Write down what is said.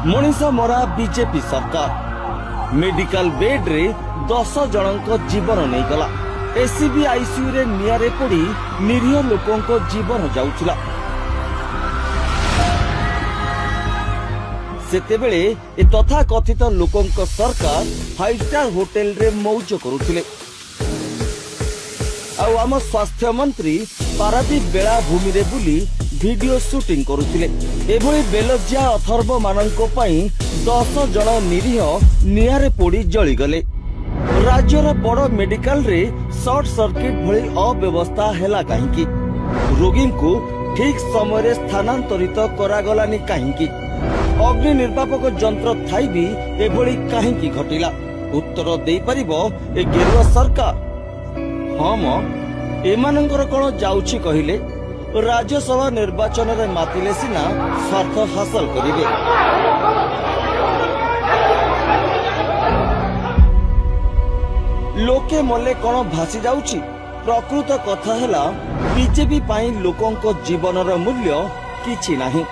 मनीष मरा बीजेपी सरकार medical bed रे 10 जनक जीवन नहीं गला। एसीबी आईसीयू रे नियारे पड़ी निरीह लोकों जीवन जाउथिला। सेतेबेले ए तथा कथित लोकों सरकार 5 स्टार होटल रे मौज करुथिले। आम स्वास्थ्य मंत्री पारादीप बेलाभूमि रे बुली वीडियो शूटिंग करुथिले। एभली बेलज्या अथर्व मानंको पई 10 जन निरीह नियारे पोड़ी जली गले। राज्यर बड़ मेडिकल रे शॉर्ट सर्किट भली अव्यवस्था हेला काहींकी? रोगी को ठीक समय रे स्थानांतरित करागलानी काहींकी? अग्नि निर्वापक जंत्र थाई भी एभली काहींकी घटिला? उत्तर दे परिबो ए गेरुआ सरकार? हम एमानंकर कोन जाउछि कहिले राज्यसभा निर्वाचन रे मातिले सिना स्वार्थ हासिल करिवे। लोके मले कोन भासी जाउछि? प्रकृत कथा हैला बीजेपी पाई लोकों जीवन मूल्य किछि नाही।